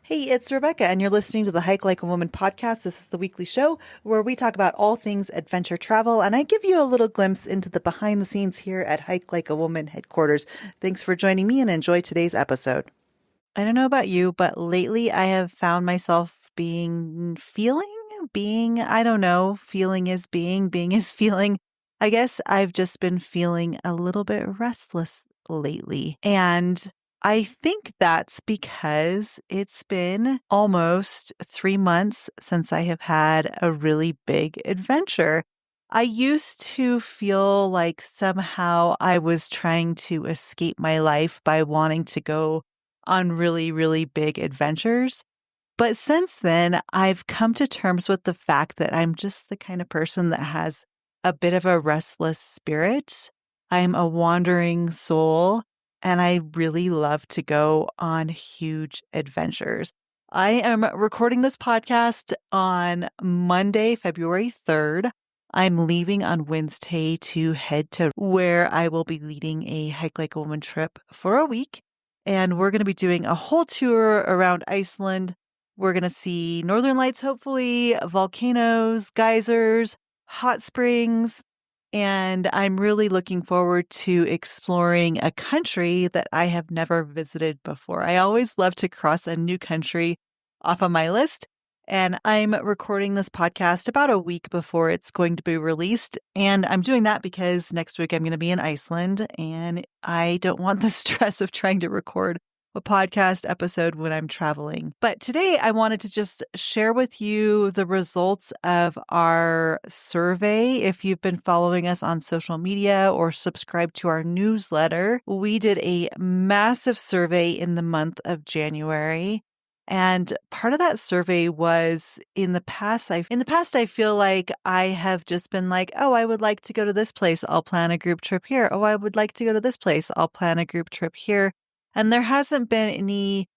Hey, it's Rebecca, and you're listening to the Hike Like a Woman podcast. This is the weekly show where we talk about all things adventure travel, and I give you a little glimpse into the behind the scenes here at Hike Like a Woman headquarters. Thanks for joining me and enjoy today's episode. I don't know about you, but lately I have found myself I don't know, feeling is being is feeling. I guess I've just been feeling a little bit restless lately. And I think that's because it's been almost 3 months since I have had a really big adventure. I used to feel like somehow I was trying to escape my life by wanting to go on really, really big adventures. But since then, I've come to terms with the fact that I'm just the kind of person that has a bit of a restless spirit. I'm a wandering soul, and I really love to go on huge adventures. I am recording this podcast on Monday, February 3rd. I'm leaving on Wednesday to head to where I will be leading a Hike Like a Woman trip for a week. And we're going to be doing a whole tour around Iceland. We're going to see northern lights, hopefully, volcanoes, geysers, hot springs. And I'm really looking forward to exploring a country that I have never visited before. I always love to cross a new country off of my list. And I'm recording this podcast about a week before it's going to be released. And I'm doing that because next week I'm going to be in Iceland and I don't want the stress of trying to record a podcast episode when I'm traveling. But today I wanted to just share with you the results of our survey. If you've been following us on social media or subscribed to our newsletter, we did a massive survey in the month of January. And part of that survey was in the past, I feel like I have just been like, oh, I would like to go to this place. I'll plan a group trip here. Oh, I would like to go to this place. I'll plan a group trip here. And there hasn't been any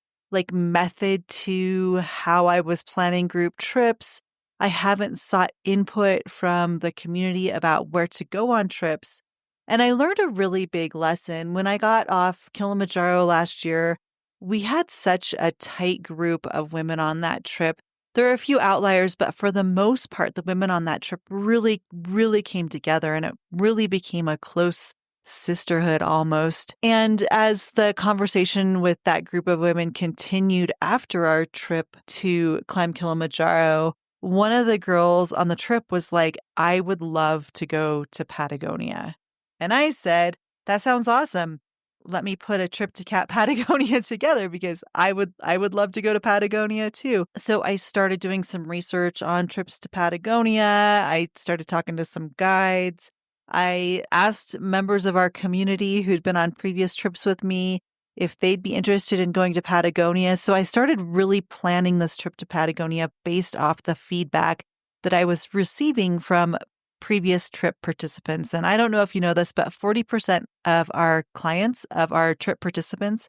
method to how I was planning group trips. I haven't sought input from the community about where to go on trips. And I learned a really big lesson when I got off Kilimanjaro last year. We had such a tight group of women on that trip. There are a few outliers, but for the most part, the women on that trip really, really came together and it really became a close sisterhood almost. And as the conversation with that group of women continued after our trip to climb Kilimanjaro, one of the girls on the trip was like, I would love to go to Patagonia. And I said, that sounds awesome. Let me put a trip to Patagonia together because I would love to go to Patagonia too. So I started doing some research on trips to Patagonia. I started talking to some guides. I asked members of our community who'd been on previous trips with me if they'd be interested in going to Patagonia. So I started really planning this trip to Patagonia based off the feedback that I was receiving from previous trip participants. And I don't know if you know this, but 40% of our clients, of our trip participants,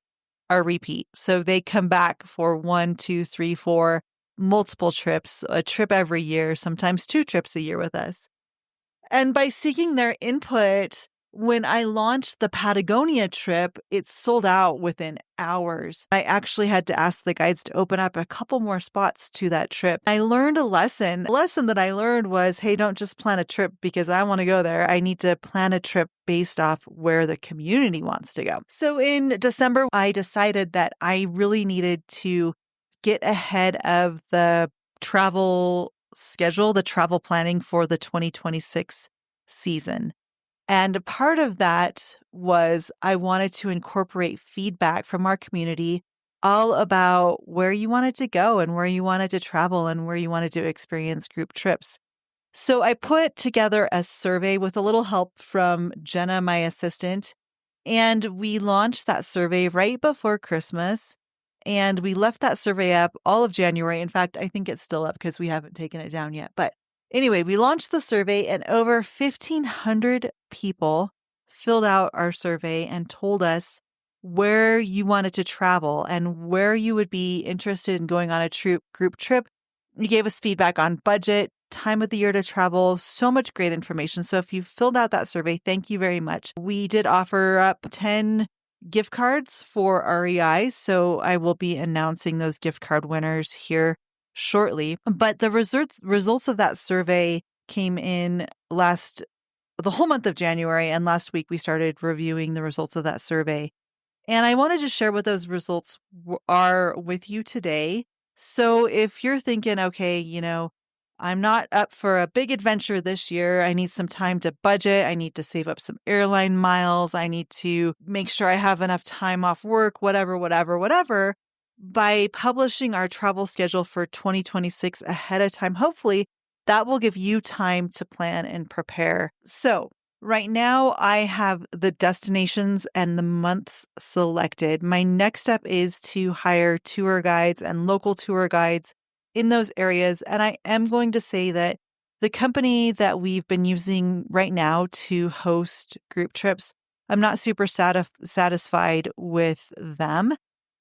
are repeat. So they come back for 1, 2, 3, 4, multiple trips, a trip every year, sometimes 2 trips a year with us. And by seeking their input, when I launched the Patagonia trip, it sold out within hours. I actually had to ask the guides to open up a couple more spots to that trip. I learned a lesson. The lesson that I learned was, hey, don't just plan a trip because I want to go there. I need to plan a trip based off where the community wants to go. So in December, I decided that I really needed to get ahead of the travel schedule, the travel planning for the 2026 season. And part of that was I wanted to incorporate feedback from our community all about where you wanted to go and where you wanted to travel and where you wanted to experience group trips. So I put together a survey with a little help from Jenna, my assistant, and we launched that survey right before Christmas. And we left that survey up all of January. In fact, I think it's still up because we haven't taken it down yet. But anyway, we launched the survey and over 1,500 people filled out our survey and told us where you wanted to travel and where you would be interested in going on a group trip. You gave us feedback on budget, time of the year to travel, so much great information. So if you filled out that survey, thank you very much. We did offer up 10 gift cards for REI. So I will be announcing those gift card winners here shortly. But the results of that survey came in the whole month of January. And last week we started reviewing the results of that survey. And I wanted to share what those results are with you today. So if you're thinking, okay, I'm not up for a big adventure this year. I need some time to budget. I need to save up some airline miles. I need to make sure I have enough time off work, whatever, whatever, whatever. By publishing our travel schedule for 2026 ahead of time, hopefully that will give you time to plan and prepare. So right now, I have the destinations and the months selected. My next step is to hire tour guides and local tour guides in those areas. And I am going to say that the company that we've been using right now to host group trips, I'm not super satisfied with them.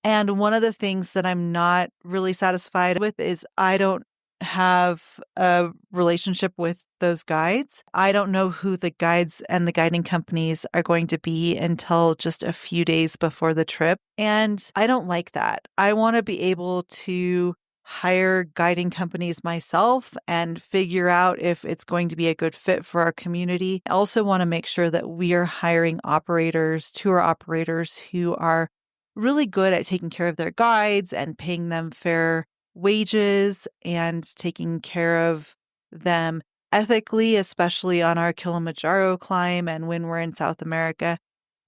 And one of the things that I'm not really satisfied with is I don't have a relationship with those guides. I don't know who the guides and the guiding companies are going to be until just a few days before the trip. And I don't like that. I want to be able to hire guiding companies myself and figure out if it's going to be a good fit for our community. I also want to make sure that we are hiring tour operators who are really good at taking care of their guides and paying them fair wages and taking care of them ethically, especially on our Kilimanjaro climb and when we're in South America.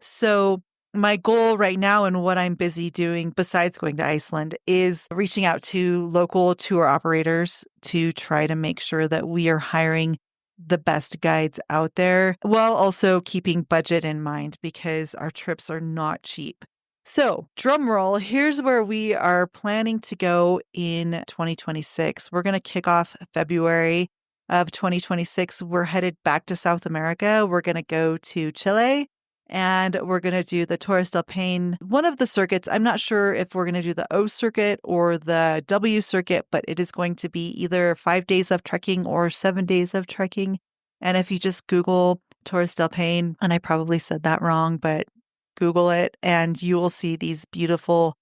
So my goal right now and what I'm busy doing besides going to Iceland is reaching out to local tour operators to try to make sure that we are hiring the best guides out there while also keeping budget in mind because our trips are not cheap. So, drum roll, here's where we are planning to go in 2026. We're going to kick off February of 2026. We're headed back to South America. We're going to go to Chile and we're going to do the Torres del Paine, one of the circuits. I'm not sure if we're going to do the O circuit or the W circuit, but it is going to be either 5 days of trekking or 7 days of trekking. And if you just Google Torres del Paine, and I probably said that wrong, but Google it and you will see these beautiful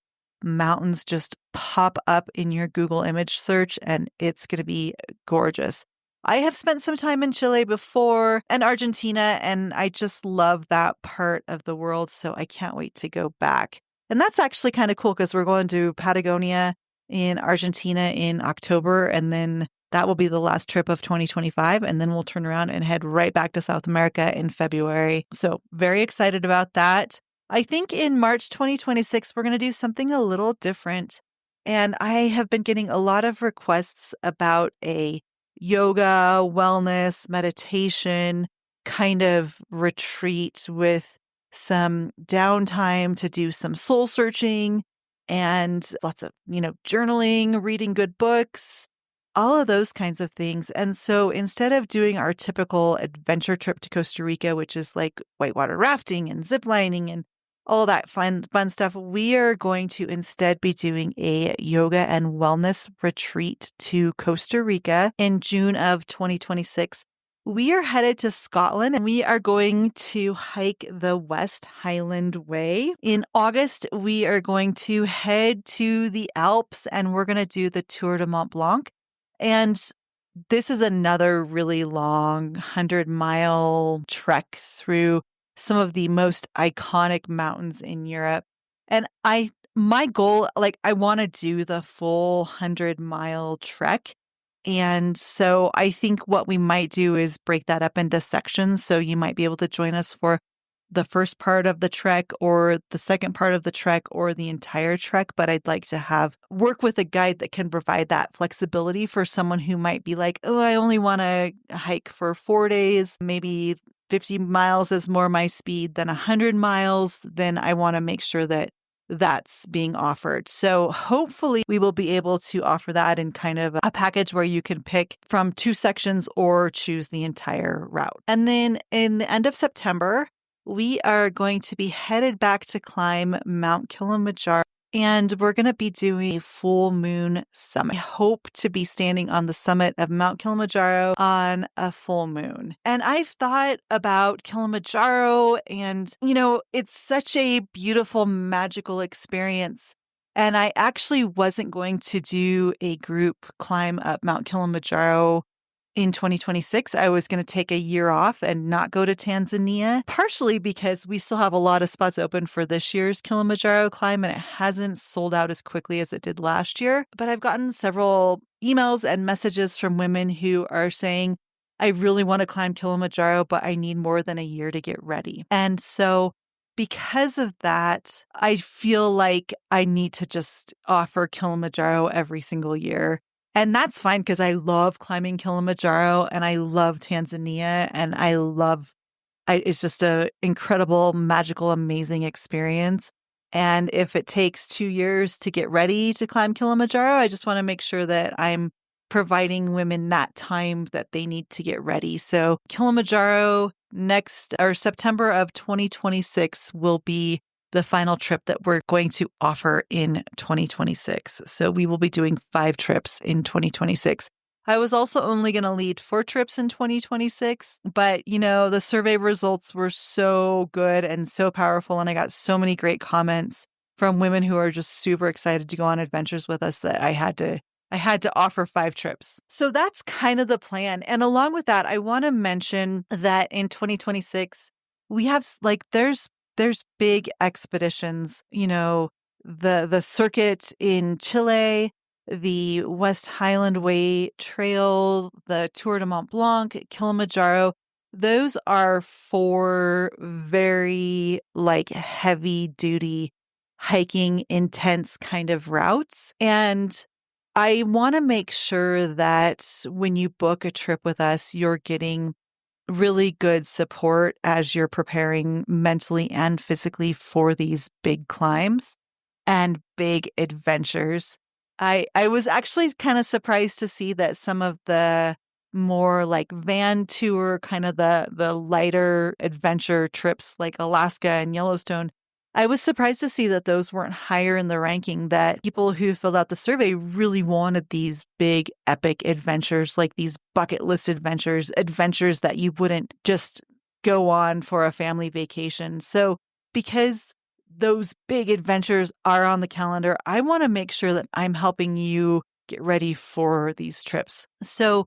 mountains just pop up in your Google image search and it's going to be gorgeous. I have spent some time in Chile before and Argentina, and I just love that part of the world. So I can't wait to go back. And that's actually kind of cool because we're going to Patagonia in Argentina in October, and then that will be the last trip of 2025. And then we'll turn around and head right back to South America in February. So very excited about that. I think in March 2026, we're going to do something a little different. And I have been getting a lot of requests about a yoga, wellness, meditation kind of retreat with some downtime to do some soul searching and lots of, journaling, reading good books, all of those kinds of things. And so instead of doing our typical adventure trip to Costa Rica, which is like whitewater rafting and zip lining and all that fun stuff, we are going to instead be doing a yoga and wellness retreat to Costa Rica in June of 2026. We are headed to Scotland and we are going to hike the West Highland Way. In August, we are going to head to the Alps and we're going to do the Tour de Mont Blanc. And this is another really long 100-mile trek through some of the most iconic mountains in Europe. And my goal, I want to do the full 100-mile trek. And so I think what we might do is break that up into sections. So you might be able to join us for the first part of the trek or the second part of the trek or the entire trek. But I'd like to work with a guide that can provide that flexibility for someone who might be like, oh, I only want to hike for 4 days, maybe 50 miles is more my speed than 100 miles, then I want to make sure that that's being offered. So hopefully we will be able to offer that in kind of a package where you can pick from 2 sections or choose the entire route. And then in the end of September, we are going to be headed back to climb Mount Kilimanjaro. and we're going to be doing a full moon summit. I hope to be standing on the summit of Mount Kilimanjaro on a full moon. And I've thought about Kilimanjaro and, it's such a beautiful, magical experience. And I actually wasn't going to do a group climb up Mount Kilimanjaro in 2026. I was going to take a year off and not go to Tanzania, partially because we still have a lot of spots open for this year's Kilimanjaro climb, and it hasn't sold out as quickly as it did last year. But I've gotten several emails and messages from women who are saying, I really want to climb Kilimanjaro, but I need more than a year to get ready. And so because of that, I feel like I need to just offer Kilimanjaro every single year. And that's fine because I love climbing Kilimanjaro and I love Tanzania and it's just an incredible, magical, amazing experience. And if it takes 2 years to get ready to climb Kilimanjaro, I just want to make sure that I'm providing women that time that they need to get ready. So Kilimanjaro September of 2026 will be the final trip that we're going to offer in 2026. So we will be doing 5 trips in 2026. I was also only going to lead 4 trips in 2026, but the survey results were so good and so powerful. And I got so many great comments from women who are just super excited to go on adventures with us that I had to offer 5 trips. So that's kind of the plan. And along with that, I want to mention that in 2026, we have there's big expeditions, the circuit in Chile, the West Highland Way Trail, the Tour de Mont Blanc, Kilimanjaro. Those are 4 very heavy duty hiking, intense kind of routes. And I want to make sure that when you book a trip with us, you're getting really good support as you're preparing mentally and physically for these big climbs and big adventures. I was actually kind of surprised to see that some of the more van tour, kind of the lighter adventure trips like Alaska and Yellowstone, I was surprised to see that those weren't higher in the ranking, that people who filled out the survey really wanted these big, epic adventures, like these bucket list adventures that you wouldn't just go on for a family vacation. So because those big adventures are on the calendar, I want to make sure that I'm helping you get ready for these trips. So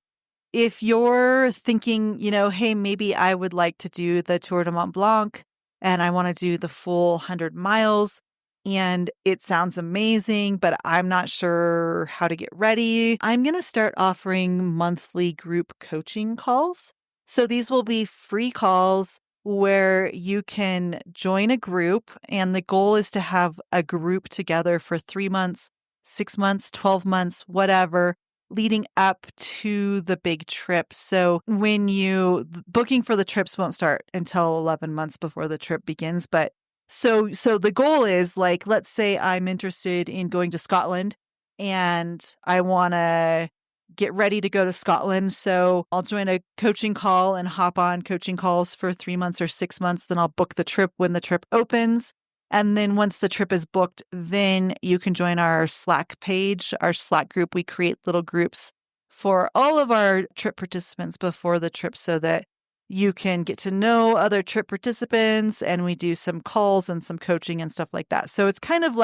if you're thinking, hey, maybe I would like to do the Tour de Mont Blanc, and I want to do the full 100 miles, and it sounds amazing, but I'm not sure how to get ready, I'm going to start offering monthly group coaching calls. So these will be free calls where you can join a group, and the goal is to have a group together for 3 months, 6 months, 12 months, whatever, leading up to the big trip. So booking for the trips won't start until 11 months before the trip begins. But so the goal is let's say I'm interested in going to Scotland and I want to get ready to go to Scotland. So I'll join a coaching call and hop on coaching calls for 3 months or 6 months. Then I'll book the trip when the trip opens. And then once the trip is booked, then you can join our Slack page, our Slack group. We create little groups for all of our trip participants before the trip so that you can get to know other trip participants, and we do some calls and some coaching and stuff like that. So it's kind of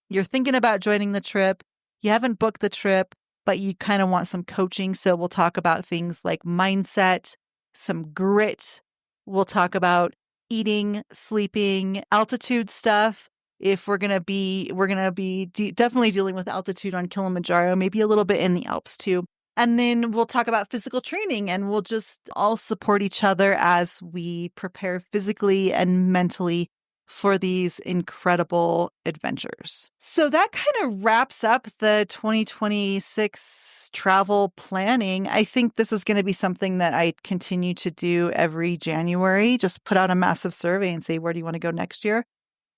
you're thinking about joining the trip, you haven't booked the trip, but you kind of want some coaching. So we'll talk about things like mindset, some grit. We'll talk about eating, sleeping, altitude stuff. If we're going to be definitely dealing with altitude on Kilimanjaro, maybe a little bit in the Alps too. And then we'll talk about physical training, and we'll just all support each other as we prepare physically and mentally for these incredible adventures. So that kind of wraps up the 2026 travel planning. I think this is going to be something that I continue to do every January. Just put out a massive survey and say, where do you want to go next year?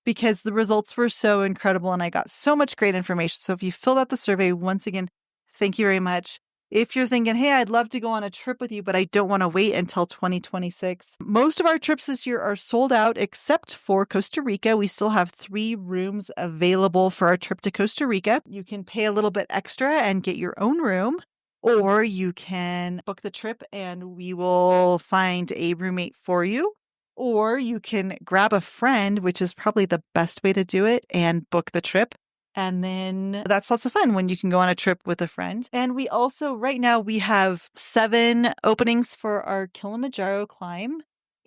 Because the results were so incredible and I got so much great information. So if you filled out the survey, once again, thank you very much. If you're thinking, hey, I'd love to go on a trip with you, but I don't want to wait until 2026. Most of our trips this year are sold out except for Costa Rica. We still have 3 rooms available for our trip to Costa Rica. You can pay a little bit extra and get your own room, or you can book the trip and we will find a roommate for you. Or you can grab a friend, which is probably the best way to do it, and book the trip. And then that's lots of fun when you can go on a trip with a friend. And we also, right now, we have 7 openings for our Kilimanjaro climb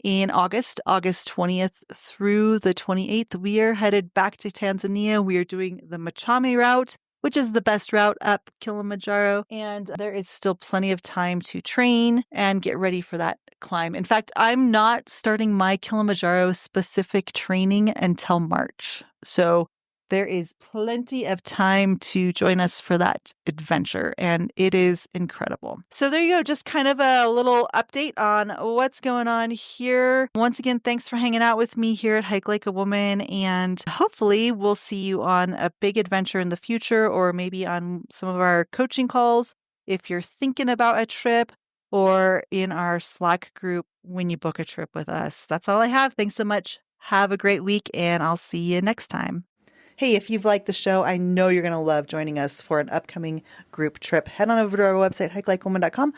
in August 20th through the 28th. We are headed back to Tanzania. We are doing the Machame route, which is the best route up Kilimanjaro. And there is still plenty of time to train and get ready for that climb. In fact, I'm not starting my Kilimanjaro specific training until March. So there is plenty of time to join us for that adventure, and it is incredible. So there you go, just kind of a little update on what's going on here. Once again, thanks for hanging out with me here at Hike Like a Woman, and hopefully we'll see you on a big adventure in the future, or maybe on some of our coaching calls if you're thinking about a trip, or in our Slack group when you book a trip with us. That's all I have. Thanks so much. Have a great week, and I'll see you next time. Hey, if you've liked the show, I know you're going to love joining us for an upcoming group trip. Head on over to our website, hikelikewoman.com,